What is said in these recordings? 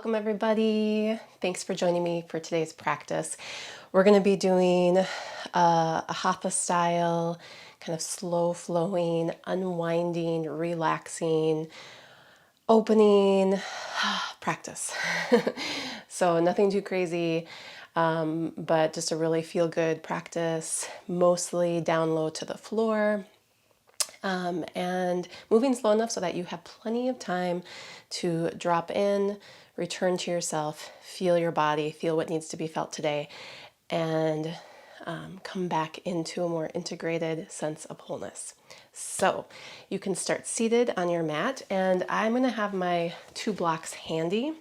Welcome everybody. Thanks for joining me for today's practice. We're going to be doing a hatha style, kind of slow flowing, unwinding, relaxing, opening practice. So nothing too crazy, but just a really feel good practice, mostly down low to the floor. And moving slow enough so that you have plenty of time to drop in, return to yourself, feel your body, feel what needs to be felt today, and come back into a more integrated sense of wholeness. So you can start seated on your mat, and I'm going to have my 2 blocks handy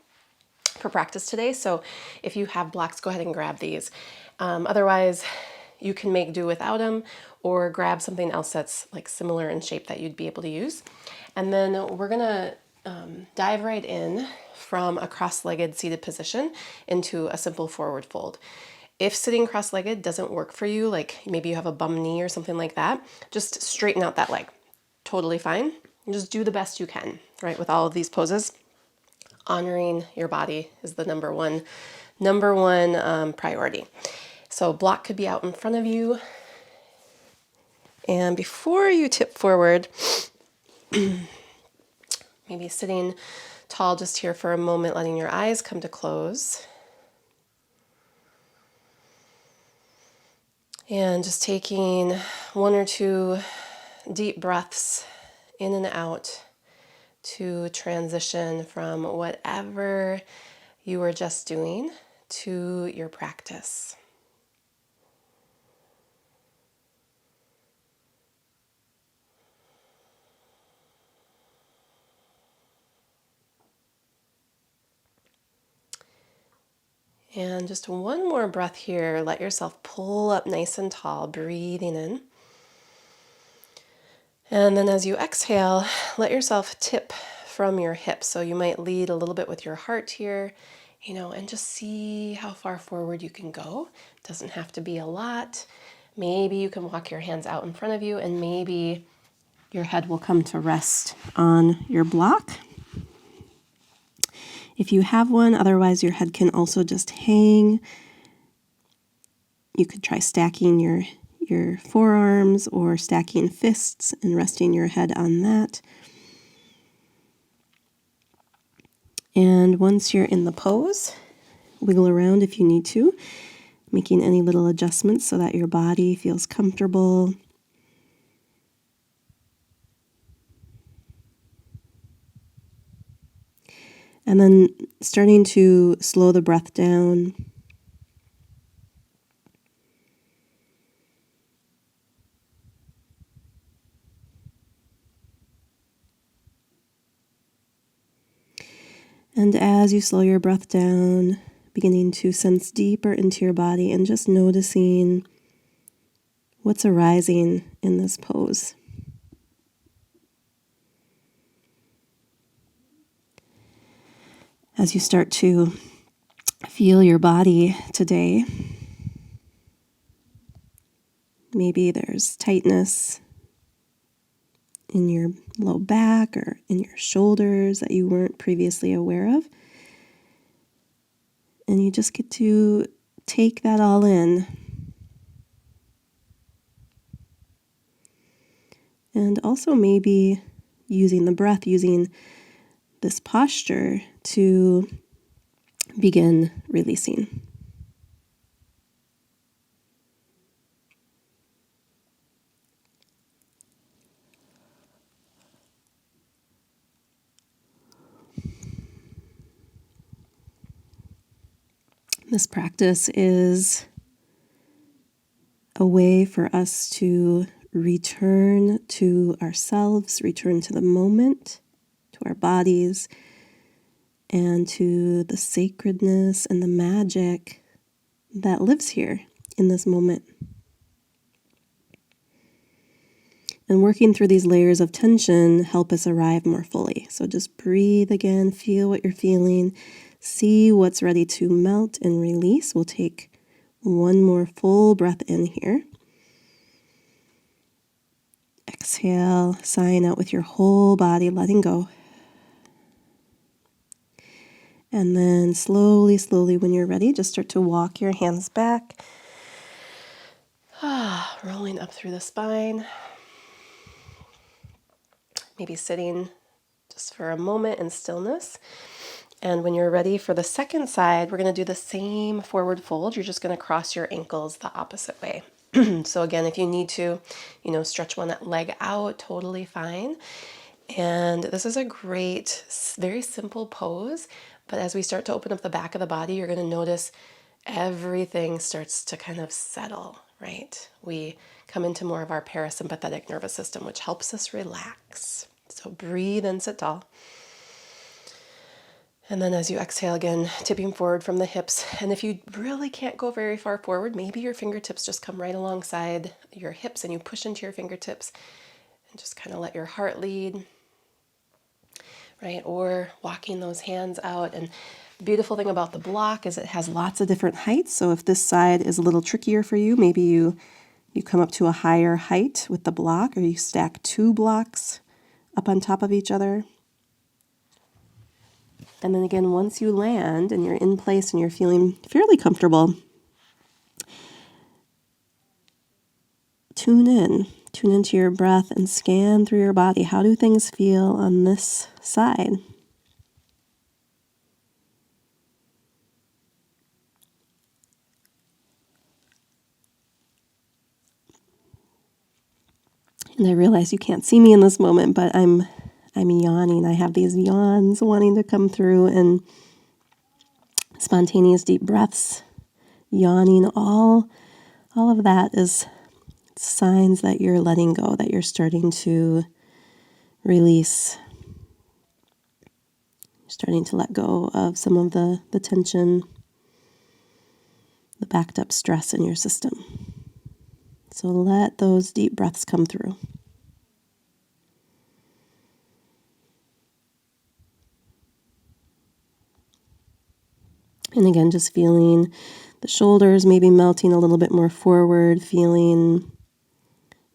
for practice today. So if you have blocks, go ahead and grab these. Otherwise, you can make do without them or grab something else that's like similar in shape that you'd be able to use. And then we're gonna dive right in from a cross-legged seated position into a simple forward fold. If sitting cross-legged doesn't work for you, like maybe you have a bum knee or something like that, just straighten out that leg. Totally fine. Just do the best you can, right? With all of these poses, honoring your body is the number one priority. So block could be out in front of you. And before you tip forward, maybe sitting tall just here for a moment, letting your eyes come to close. And just taking 1 or 2 deep breaths in and out to transition from whatever you were just doing to your practice. And just 1 more breath here. Let yourself pull up nice and tall, breathing in. And then as you exhale, let yourself tip from your hips. So you might lead a little bit with your heart here, and just see how far forward you can go. It doesn't have to be a lot. Maybe you can walk your hands out in front of you, and maybe your head will come to rest on your block, if you have one. Otherwise, your head can also just hang. You could try stacking your forearms or stacking fists and resting your head on that. And once you're in the pose, wiggle around if you need to, making any little adjustments so that your body feels comfortable. And then starting to slow the breath down. And as you slow your breath down, beginning to sense deeper into your body and just noticing what's arising in this pose. As you start to feel your body today, maybe there's tightness in your low back or in your shoulders that you weren't previously aware of. And you just get to take that all in. And also maybe using the breath, using this posture to begin releasing. This practice is a way for us to return to ourselves, return to the moment, to our bodies, and to the sacredness and the magic that lives here in this moment. And working through these layers of tension help us arrive more fully. So just breathe again, feel what you're feeling, see what's ready to melt and release. We'll take 1 more full breath in here. Exhale, sighing out with your whole body, letting go. And then slowly, slowly, when you're ready, just start to walk your hands back. Rolling up through the spine. Maybe sitting just for a moment in stillness. And when you're ready for the second side, we're going to do the same forward fold. You're just going to cross your ankles the opposite way. So again, if you need to, stretch one leg out, totally fine. And this is a great, very simple pose. But as we start to open up the back of the body, you're going to notice everything starts to kind of settle, right? We come into more of our parasympathetic nervous system, which helps us relax. So breathe and sit tall. And then as you exhale again, tipping forward from the hips. And if you really can't go very far forward, maybe your fingertips just come right alongside your hips and you push into your fingertips and just kind of let your heart lead, right? Or walking those hands out. And the beautiful thing about the block is it has lots of different heights. So if this side is a little trickier for you, maybe you come up to a higher height with the block, or you stack 2 blocks up on top of each other. And then again, once you land and you're in place and you're feeling fairly comfortable, tune into your breath and scan through your body. How do things feel on this side? And I realize you can't see me in this moment, but I'm yawning. I have these yawns wanting to come through, and spontaneous deep breaths, yawning, all of that is signs that you're letting go, that you're starting to release. You're starting to let go of some of the tension, the backed up stress in your system. So let those deep breaths come through. And again, just feeling the shoulders maybe melting a little bit more forward, feeling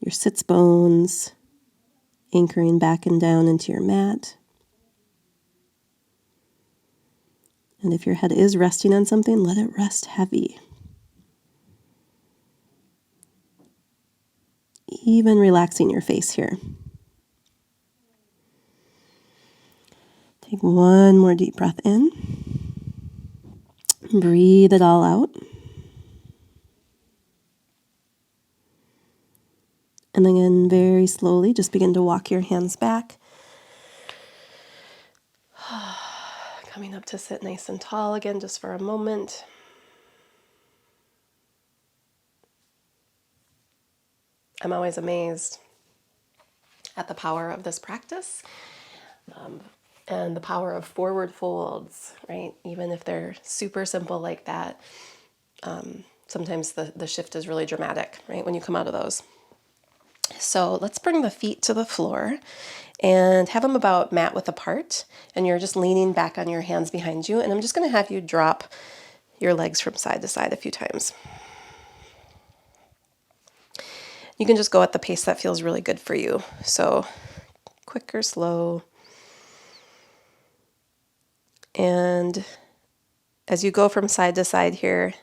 your sits bones anchoring back and down into your mat. And if your head is resting on something, let it rest heavy. Even relaxing your face here. Take one more deep breath in. Breathe it all out. And again, very slowly, just begin to walk your hands back. Coming up to sit nice and tall again, just for a moment. I'm always amazed at the power of this practice and the power of forward folds, right? Even if they're super simple like that, sometimes the shift is really dramatic, right, when you come out of those. So let's bring the feet to the floor and have them about mat width apart. And you're just leaning back on your hands behind you. And I'm just going to have you drop your legs from side to side a few times. You can just go at the pace that feels really good for you. So quick or slow. And as you go from side to side here,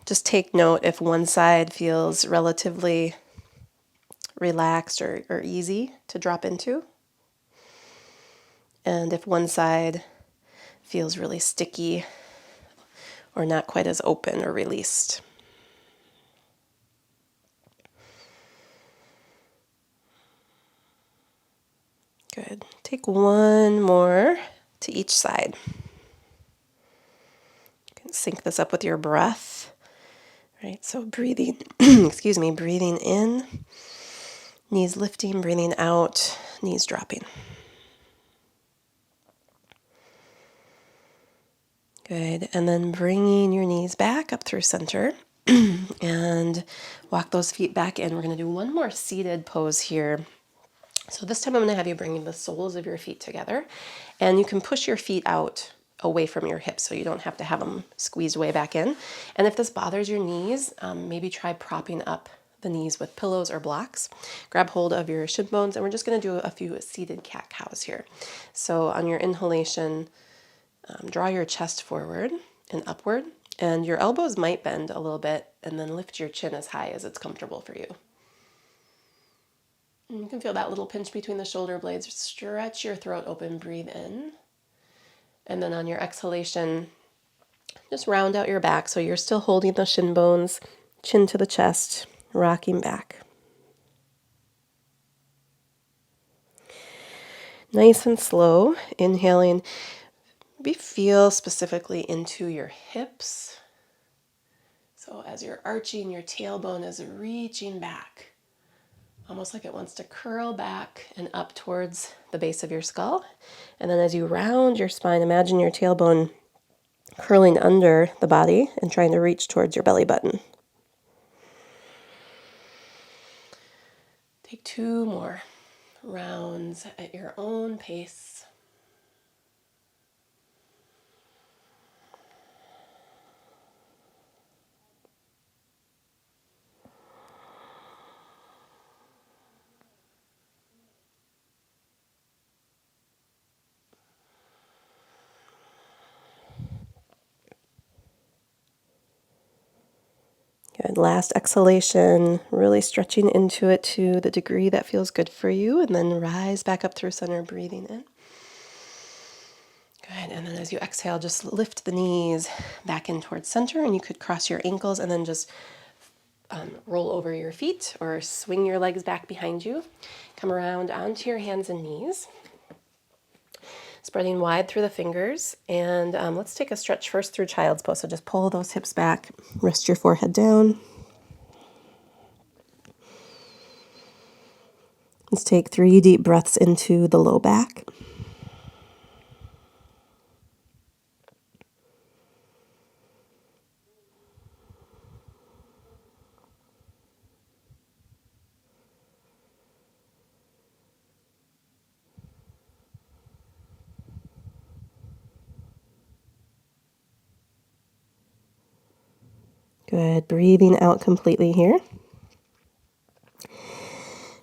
just take note if one side feels relatively relaxed or easy to drop into. And if one side feels really sticky or not quite as open or released. Good. Take one more to each side. You can sync this up with your breath. Right? So breathing, breathing in, knees lifting, breathing out, knees dropping. Good. And then bringing your knees back up through center and walk those feet back in. We're going to do one more seated pose here. So this time I'm going to have you bring the soles of your feet together, and you can push your feet out away from your hips so you don't have to have them squeezed way back in. And if this bothers your knees, maybe try propping up the knees with pillows or blocks. Grab hold of your shin bones, and we're just going to do a few seated cat-cows here. So on your inhalation, Draw your chest forward and upward, and your elbows might bend a little bit, and then lift your chin as high as it's comfortable for you. And you can feel that little pinch between the shoulder blades. Stretch your throat open, breathe in. And then on your exhalation, just round out your back so you're still holding the shin bones, chin to the chest, rocking back. Nice and slow, inhaling. Maybe feel specifically into your hips. So as you're arching, your tailbone is reaching back, almost like it wants to curl back and up towards the base of your skull. And then as you round your spine, imagine your tailbone curling under the body and trying to reach towards your belly button. Take 2 more rounds at your own pace. Good. Last exhalation, really stretching into it to the degree that feels good for you, and then rise back up through center, breathing in. Good. And then as you exhale, just lift the knees back in towards center, and you could cross your ankles and then just roll over your feet or swing your legs back behind you. Come around onto your hands and knees, spreading wide through the fingers. And let's take a stretch first through child's pose. So just pull those hips back, rest your forehead down. Let's take 3 deep breaths into the low back. Good. Breathing out completely here.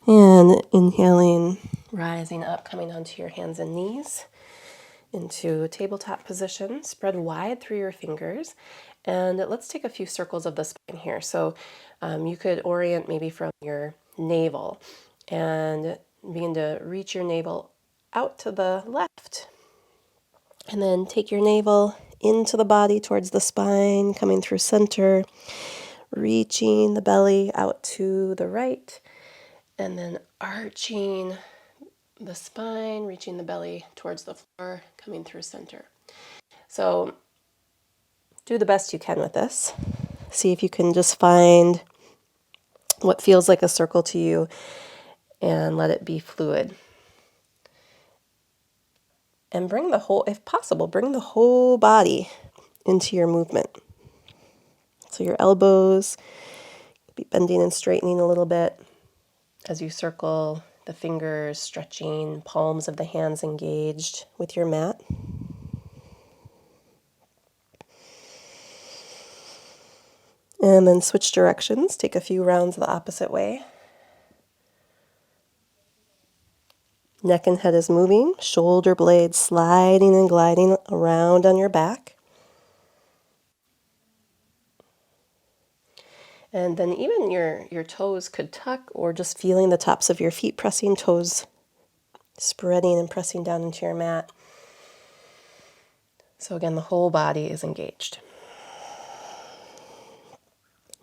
And inhaling, rising up, coming onto your hands and knees into tabletop position. Spread wide through your fingers. And let's take a few circles of the spine here. So you could orient maybe from your navel and begin to reach your navel out to the left. And then take your navel into the body towards the spine, coming through center, reaching the belly out to the right, and then arching the spine, reaching the belly towards the floor, coming through center. So do the best you can with this. See if you can just find what feels like a circle to you and let it be fluid. And bring the whole, if possible, bring the whole body into your movement. So your elbows be bending and straightening a little bit as you circle the fingers, stretching, palms of the hands engaged with your mat. And then switch directions. Take a few rounds the opposite way. Neck and head is moving, shoulder blades sliding and gliding around on your back. And then even your toes could tuck, or just feeling the tops of your feet pressing, toes spreading and pressing down into your mat. So again, the whole body is engaged.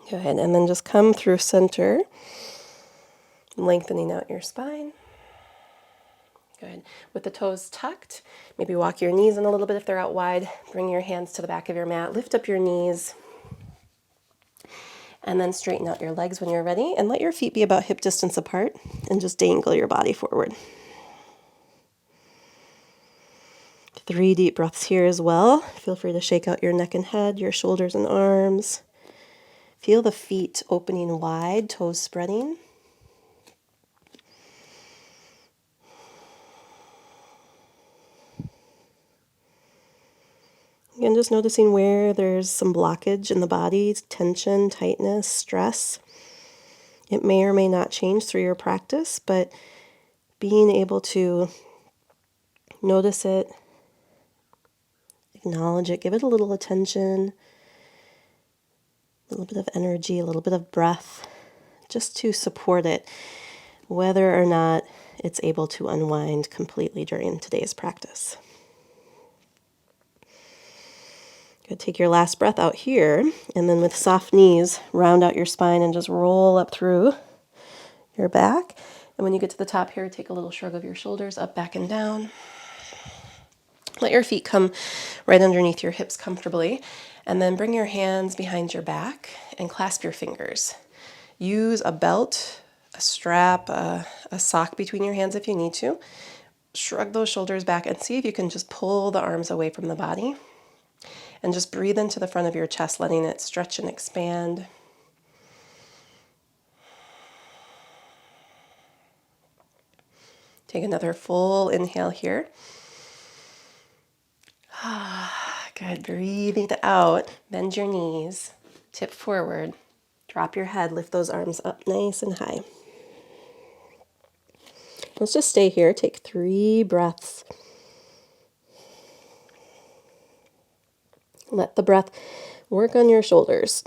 Go ahead and then just come through center, lengthening out your spine. Good. With the toes tucked, maybe walk your knees in a little bit if they're out wide. Bring your hands to the back of your mat. Lift up your knees. And then straighten out your legs when you're ready. And let your feet be about hip distance apart. And just dangle your body forward. 3 deep breaths here as well. Feel free to shake out your neck and head, your shoulders and arms. Feel the feet opening wide, toes spreading. Again, just noticing where there's some blockage in the body, tension, tightness, stress. It may or may not change through your practice, but being able to notice it Acknowledge it. Give it a little attention, a little bit of energy, a little bit of breath, just to support it, whether or not it's able to unwind completely during today's practice. Good. Take your last breath out here, and then with soft knees, round out your spine and just roll up through your back. And when you get to the top here, take a little shrug of your shoulders up, back, and down. Let your feet come right underneath your hips comfortably, and then bring your hands behind your back and clasp your fingers. Use a belt, a strap, a sock between your hands if you need to. Shrug those shoulders back and see if you can just pull the arms away from the body. And just breathe into the front of your chest, letting it stretch and expand. Take another full inhale here. Good. Breathing out. Bend your knees. Tip forward. Drop your head. Lift those arms up nice and high. Let's just stay here. Take 3 breaths. Let the breath work on your shoulders.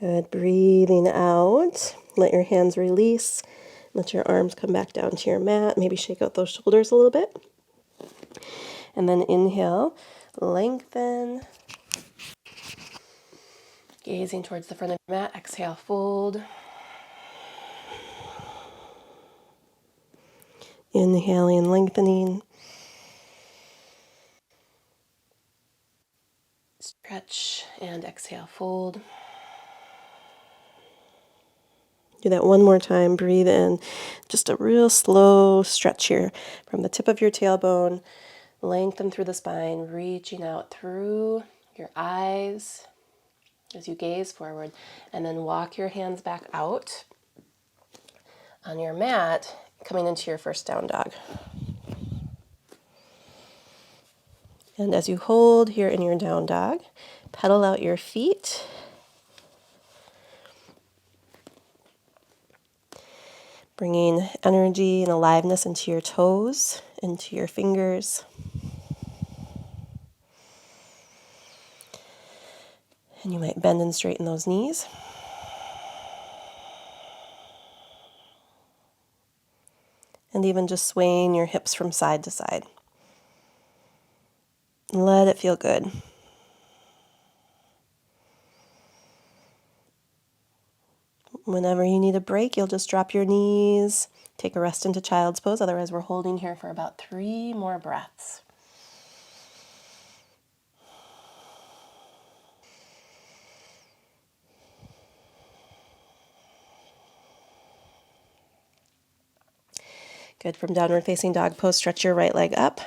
Good. Breathing out. Let your hands release. Let your arms come back down to your mat. Maybe shake out those shoulders a little bit. And then inhale, lengthen. Gazing towards the front of your mat. Exhale, fold. Inhaling, lengthening. Stretch and exhale, fold. Do that one more time. Breathe in. Just a real slow stretch here from the tip of your tailbone. Lengthen through the spine, reaching out through your eyes as you gaze forward. And then walk your hands back out on your mat, coming into your first down dog. And as you hold here in your down dog, pedal out your feet. Bringing energy and aliveness into your toes, into your fingers. And you might bend and straighten those knees. And even just swaying your hips from side to side. Let it feel good. Whenever you need a break, you'll just drop your knees, take a rest into child's pose. Otherwise, we're holding here for about 3 more breaths. Good. From downward facing dog pose, stretch your right leg up.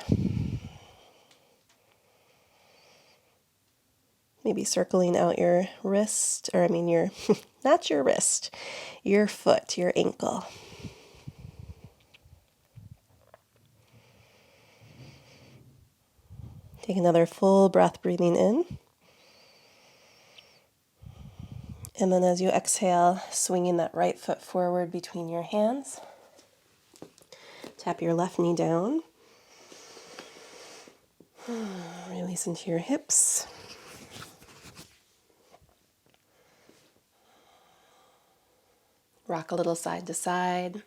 Maybe circling out your wrist, your, not your wrist, your foot, your ankle. Take another full breath, breathing in. And then as you exhale, swinging that right foot forward between your hands. Tap your left knee down. Release into your hips. Rock a little side to side.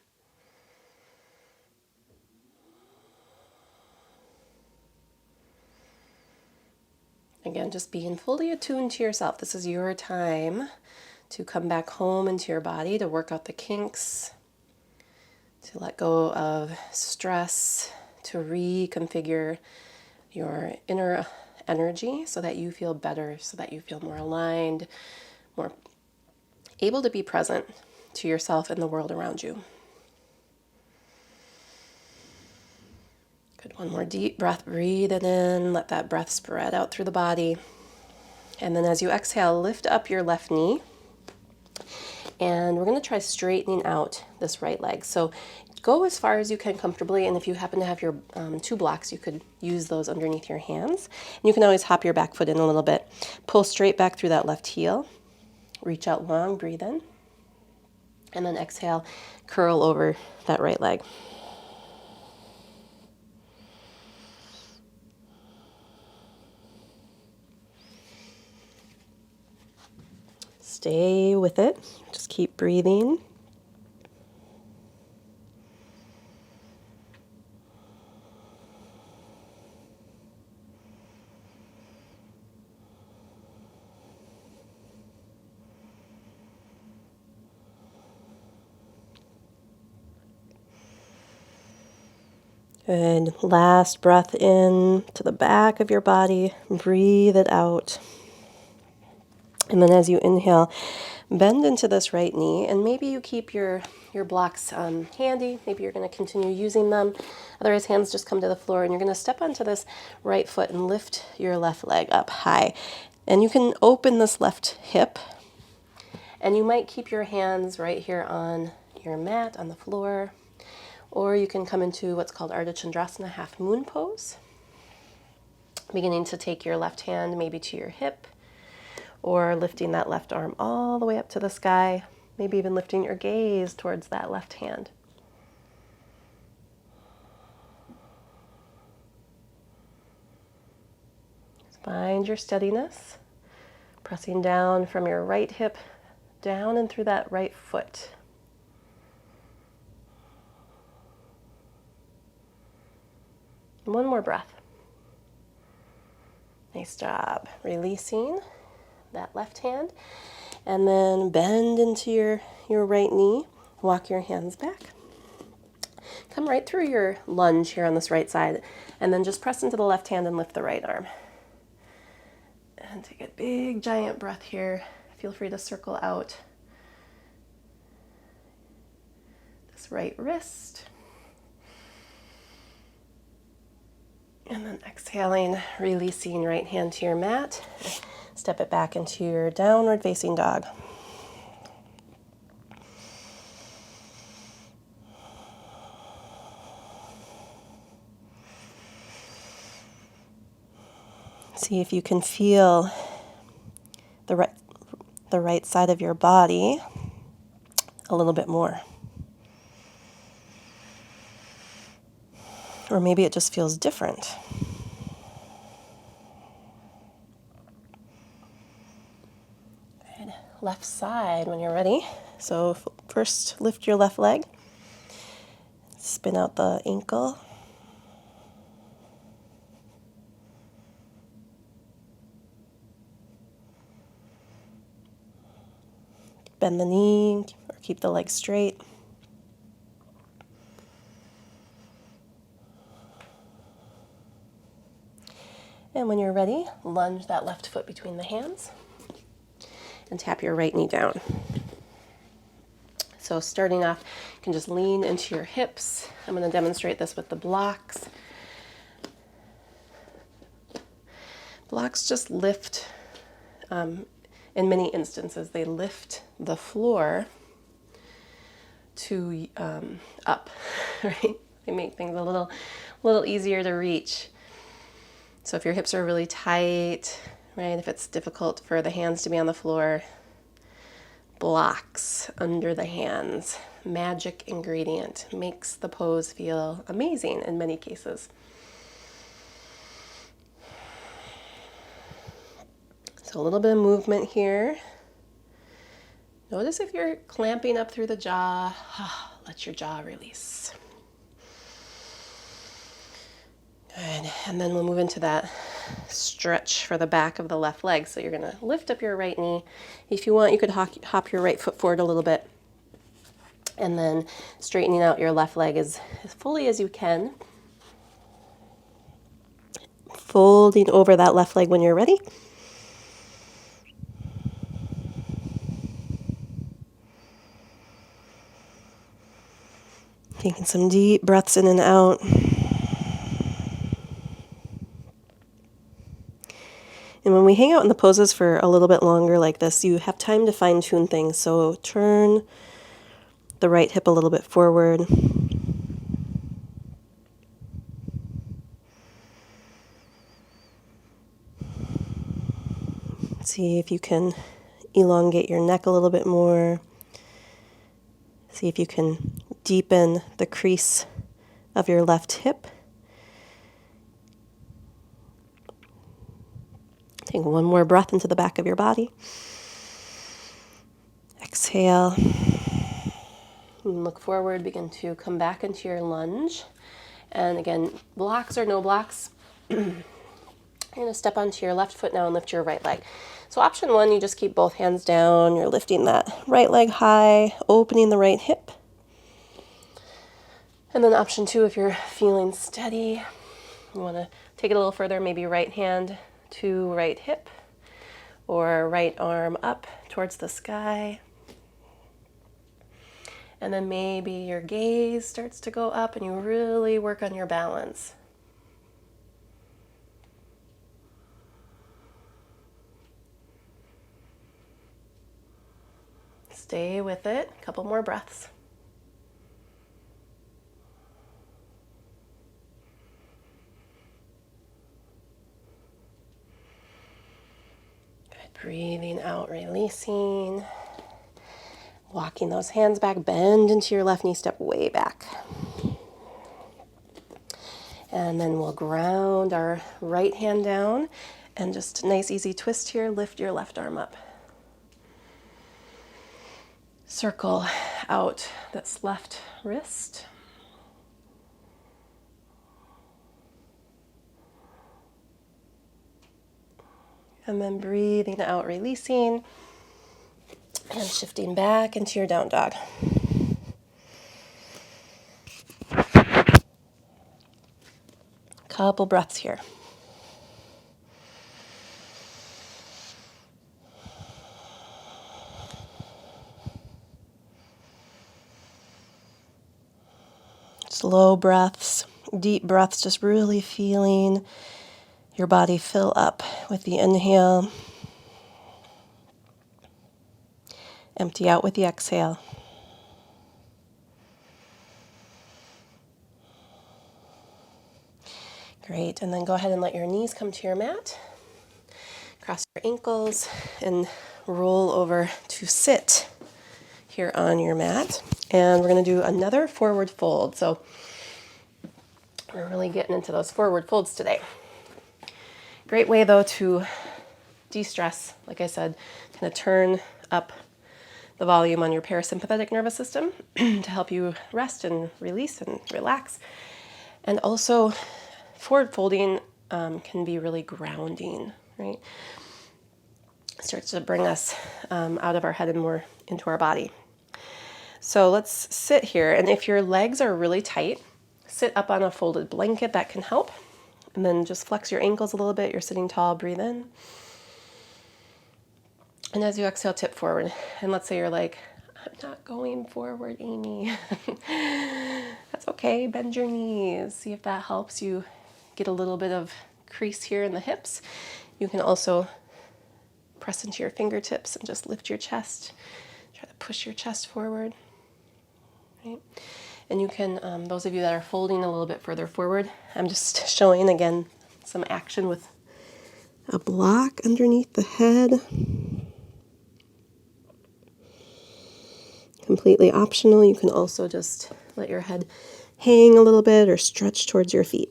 Again, just being fully attuned to yourself. This is your time to come back home into your body, to work out the kinks, to let go of stress, to reconfigure your inner energy so that you feel better, so that you feel more aligned, more able to be present to yourself and the world around you. Good. One more deep breath. Breathe it in. Let that breath spread out through the body. And then as you exhale, lift up your left knee. And we're going to try straightening out this right leg. So go as far as you can comfortably. And if you happen to have your 2 blocks, you could use those underneath your hands. And you can always hop your back foot in a little bit. Pull straight back through that left heel. Reach out long, breathe in. And then exhale, curl over that right leg. Stay with it. Just keep breathing. Good. Last breath in to the back of your body. Breathe it out. And then as you inhale, bend into this right knee, and maybe you keep your blocks handy. Maybe you're going to continue using them. Otherwise, hands just come to the floor, and you're going to step onto this right foot and lift your left leg up high. And you can open this left hip, and you might keep your hands right here on your mat, on the floor, or you can come into what's called Ardha Chandrasana, half moon pose. Beginning to take your left hand maybe to your hip, or lifting that left arm all the way up to the sky, maybe even lifting your gaze towards that left hand. Find your steadiness, pressing down from your right hip, down and through that right foot. One more breath. Nice job. Releasing that left hand, and then bend into your right knee. Walk your hands back. Come right through your lunge here on this right side, and then just press into the left hand and lift the right arm. And take a big giant breath here. Feel free to circle out this right wrist. And then exhaling, releasing right hand to your mat. Step it back into your downward facing dog. See if you can feel the right side of your body a little bit more. Or maybe it just feels different. Good. Left side when you're ready. So first lift your left leg. Spin out the ankle. Bend the knee or keep the leg straight. And when you're ready, lunge that left foot between the hands and tap your right knee down. So starting off, you can just lean into your hips. I'm going to demonstrate this with the blocks. Blocks just lift, in many instances, they lift the floor to up, right? They make things a little easier to reach. So if your hips are really tight, right, if it's difficult for the hands to be on the floor, blocks under the hands, magic ingredient, makes the pose feel amazing in many cases. So a little bit of movement here. Notice if you're clamping up through the jaw, let your jaw release. Good, and then we'll move into that stretch for the back of the left leg. So you're gonna lift up your right knee. If you want, you could hop your right foot forward a little bit, and then straightening out your left leg as fully as you can. Folding over that left leg when you're ready. Taking some deep breaths in and out. And when we hang out in the poses for a little bit longer like this, you have time to fine-tune things. So turn the right hip a little bit forward. See if you can elongate your neck a little bit more. See if you can deepen the crease of your left hip. Take one more breath into the back of your body. Exhale. And look forward, begin to come back into your lunge. And again, blocks or no blocks, you're going to step onto your left foot now and lift your right leg. So option one, you just keep both hands down. You're lifting that right leg high, opening the right hip. And then option two, if you're feeling steady, you want to take it a little further, maybe right hand to right hip or right arm up towards the sky. And then maybe your gaze starts to go up and you really work on your balance. Stay with it. A couple more breaths. Good. Breathing out, releasing. Walking those hands back, bend into your left knee, step way back. And then we'll ground our right hand down and just a nice easy twist here, lift your left arm up. Circle out this left wrist. And then breathing out, releasing, and shifting back into your down dog. Couple breaths here. Slow breaths, deep breaths, just really feeling your body fill up with the inhale. Empty out with the exhale. Great, and then go ahead and let your knees come to your mat. Cross your ankles and roll over to sit here on your mat. And we're going to do another forward fold. So we're really getting into those forward folds today. Great way though to de-stress, like I said, kind of turn up the volume on your parasympathetic nervous system to help you rest and release and relax. And also forward folding can be really grounding, right? It starts to bring us out of our head and more into our body. So let's sit here, and if your legs are really tight, sit up on a folded blanket, that can help. And then just flex your ankles a little bit. You're sitting tall, breathe in. And as you exhale, tip forward. And let's say you're like, I'm not going forward, Amy. That's okay, bend your knees. See if that helps you get a little bit of crease here in the hips. You can also press into your fingertips and just lift your chest. Try to push your chest forward. Right? And you can, those of you that are folding a little bit further forward, I'm just showing again some action with a block underneath the head. Completely optional. You can also just let your head hang a little bit or stretch towards your feet.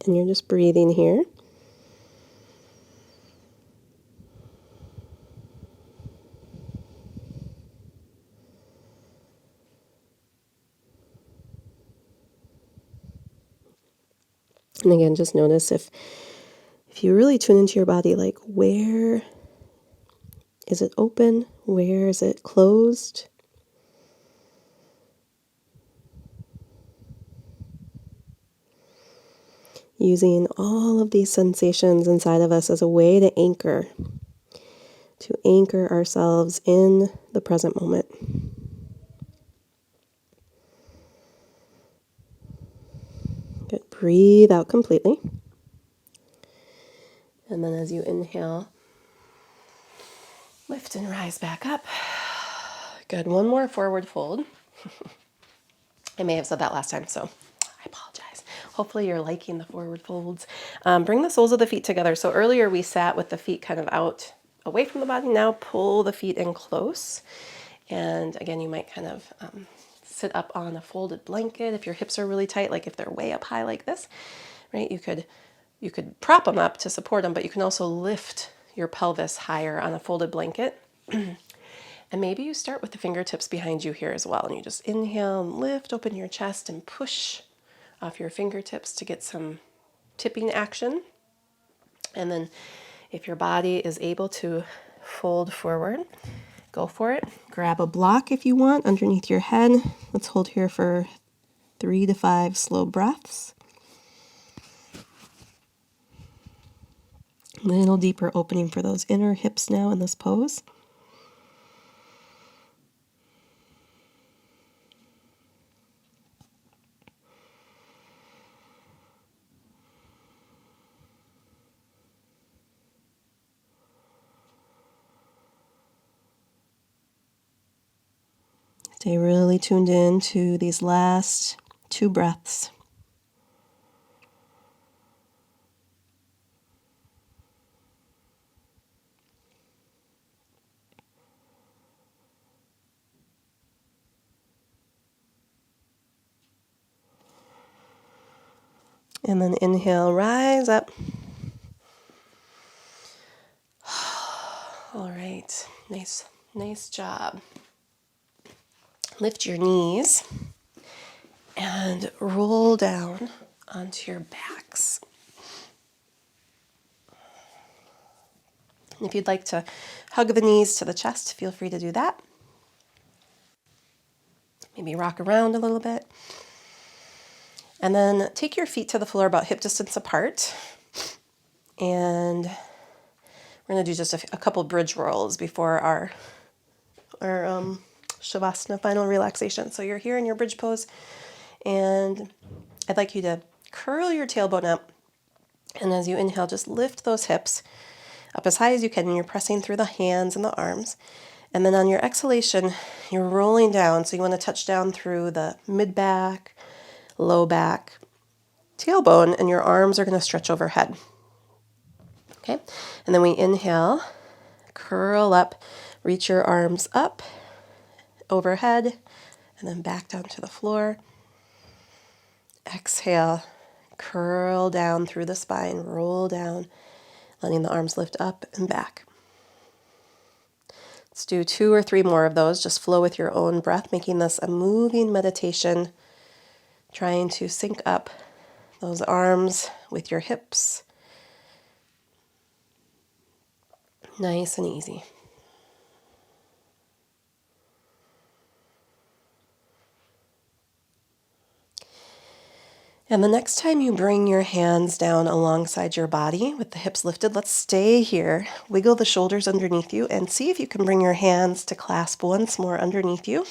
And you're just breathing here. And again, just notice if you really tune into your body, like where is it open? Where is it closed? Using all of these sensations inside of us as a way to anchor ourselves in the present moment. Good. Breathe out completely. And then as you inhale, lift and rise back up. Good. One more forward fold. I may have said that last time, so I apologize. Hopefully you're liking the forward folds. Bring the soles of the feet together. So earlier we sat with the feet kind of out away from the body. Now pull the feet in close. And again, you might kind of sit up on a folded blanket if your hips are really tight, like if they're way up high like this, right? You could prop them up to support them, but you can also lift your pelvis higher on a folded blanket. And maybe you start with the fingertips behind you here as well. And you just inhale and lift, open your chest and push off your fingertips to get some tipping action. And then if your body is able to fold forward, go for it. Grab a block if you want underneath your head. Let's hold here for 3 to 5 slow breaths. A little deeper opening for those inner hips now in this pose. Stay really tuned in to these last 2 breaths. And then inhale, rise up. All right, nice job. Lift your knees and roll down onto your backs. And if you'd like to hug the knees to the chest, feel free to do that. Maybe rock around a little bit. And then take your feet to the floor about hip distance apart. And we're going to do just a couple bridge rolls before our Shavasana final relaxation. So you're here in your bridge pose, and I'd like you to curl your tailbone up. And as you inhale, just lift those hips up as high as you can, and you're pressing through the hands and the arms. And then on your exhalation, you're rolling down. So you want to touch down through the mid back, low back, tailbone, and your arms are going to stretch overhead. Okay, and then we inhale, curl up, reach your arms up, overhead, and then back down to the floor. Exhale, curl down through the spine, roll down, letting the arms lift up and back. Let's do 2 or 3 more of those. Just flow with your own breath, making this a moving meditation, trying to sync up those arms with your hips. Nice and easy. And the next time you bring your hands down alongside your body with the hips lifted, let's stay here. Wiggle the shoulders underneath you and see if you can bring your hands to clasp once more underneath you.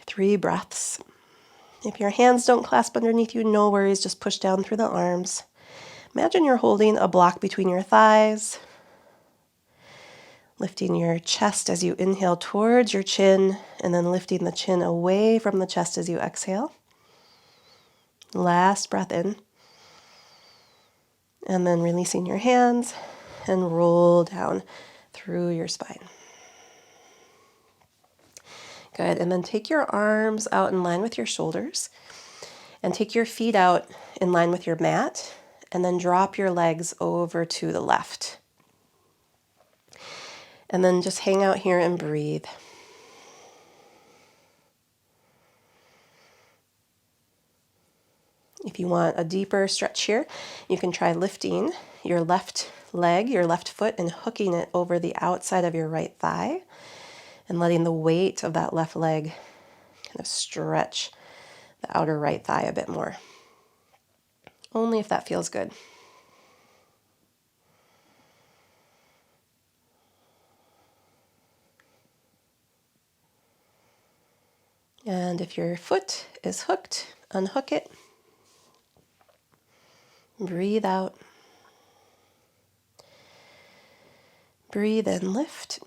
3 breaths. If your hands don't clasp underneath you, no worries, just push down through the arms. Imagine you're holding a block between your thighs, lifting your chest as you inhale towards your chin, and then lifting the chin away from the chest as you exhale. Last breath in. And then releasing your hands and roll down through your spine. Good. And then take your arms out in line with your shoulders and take your feet out in line with your mat, and then drop your legs over to the left. And then just hang out here and breathe. If you want a deeper stretch here, you can try lifting your left leg, your left foot, and hooking it over the outside of your right thigh and letting the weight of that left leg kind of stretch the outer right thigh a bit more. Only if that feels good. And if your foot is hooked, unhook it. Breathe out. Breathe in, lift.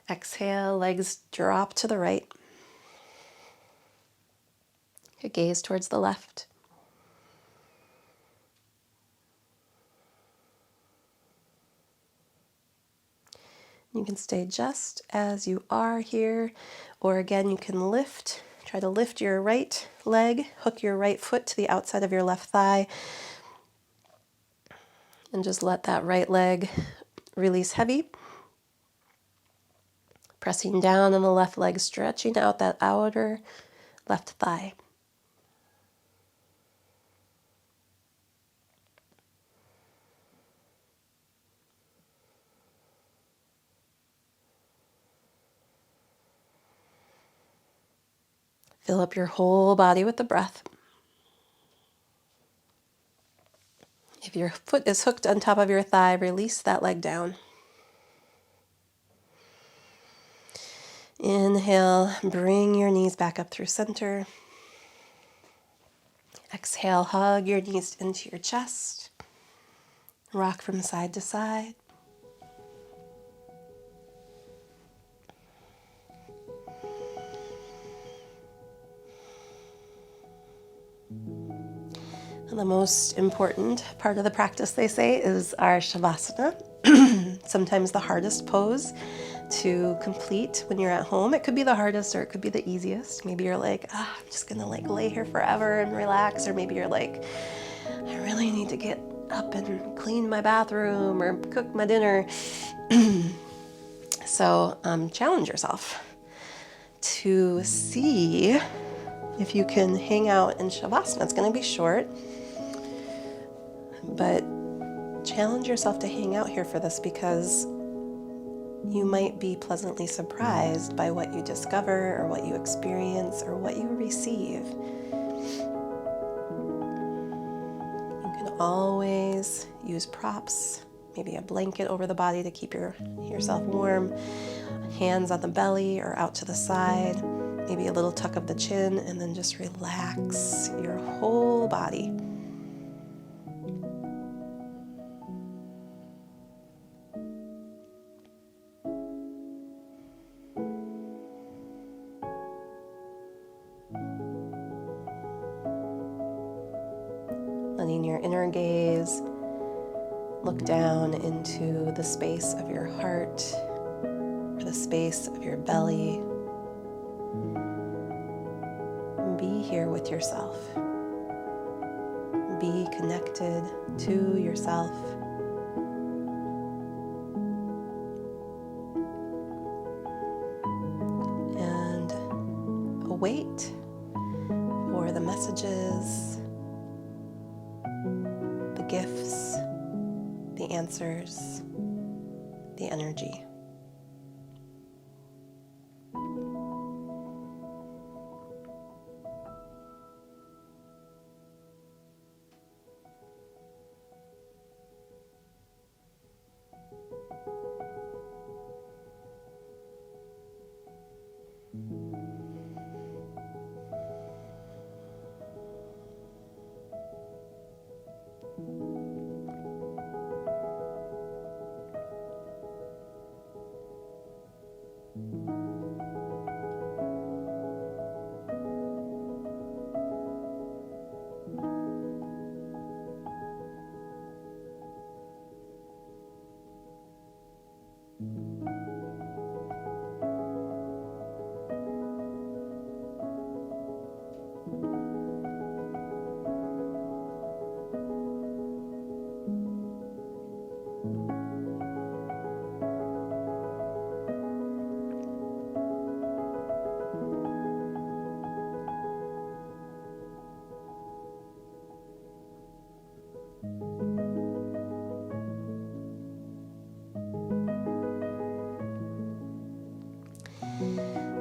Exhale, legs drop to the right. Gaze towards the left. You can stay just as you are here, or again, you can lift. Try to lift your right leg, hook your right foot to the outside of your left thigh, and just let that right leg release heavy. Pressing down on the left leg, stretching out that outer left thigh. Fill up your whole body with the breath. If your foot is hooked on top of your thigh, release that leg down. Inhale, bring your knees back up through center. Exhale, hug your knees into your chest. Rock from side to side. And the most important part of the practice, they say, is our shavasana. Sometimes the hardest pose to complete when you're at home. It could be the hardest or it could be the easiest. Maybe you're like, I'm just gonna lay here forever and relax. Or maybe you're like, I really need to get up and clean my bathroom or cook my dinner. So challenge yourself to see if you can hang out in shavasana. It's gonna be short, but challenge yourself to hang out here for this, because you might be pleasantly surprised by what you discover or what you experience or what you receive. You can always use props, maybe a blanket over the body to keep yourself warm, hands on the belly or out to the side, maybe a little tuck of the chin, and then just relax your whole body. Letting your inner gaze look down into the space of your heart or the space of your belly. Be here with yourself. Be connected to yourself. And await for the messages, the gifts, the answers, the energy.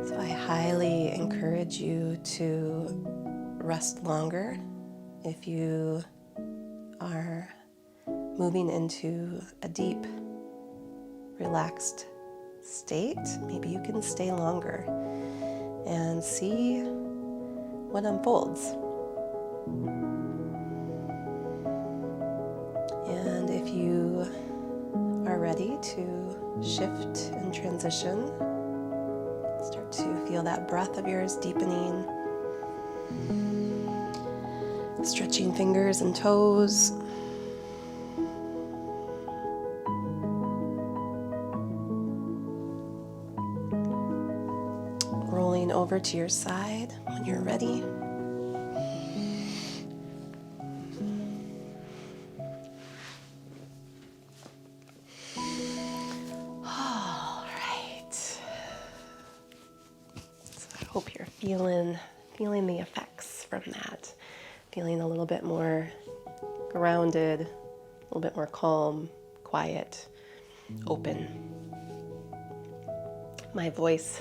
So I highly encourage you to rest longer if you are moving into a deep, relaxed state. Maybe you can stay longer and see what unfolds. And if you are ready to shift and transition, start to feel that breath of yours deepening, stretching fingers and toes, rolling over to your side when you're ready. All right. So I hope you're feeling the effects from that. Feeling a little bit more grounded, a little bit more calm, quiet, open. My voice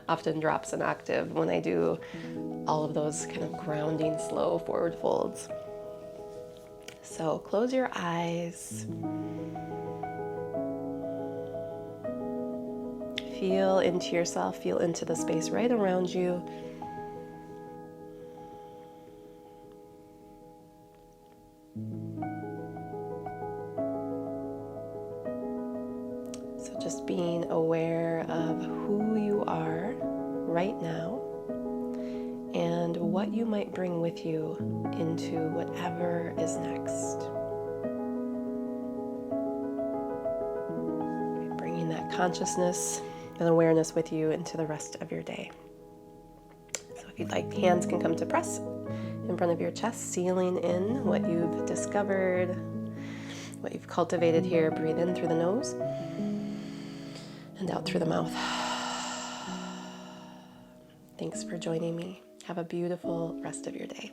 often drops an octave when I do all of those kind of grounding, slow forward folds. So close your eyes. Feel into yourself, feel into the space right around you. So just being aware of who you are right now and what you might bring with you into whatever is next. Bringing that consciousness and awareness with you into the rest of your day. So if you'd like, hands can come to press in front of your chest, sealing in what you've discovered, what you've cultivated here. Breathe in through the nose and out through the mouth. Thanks for joining me. Have a beautiful rest of your day.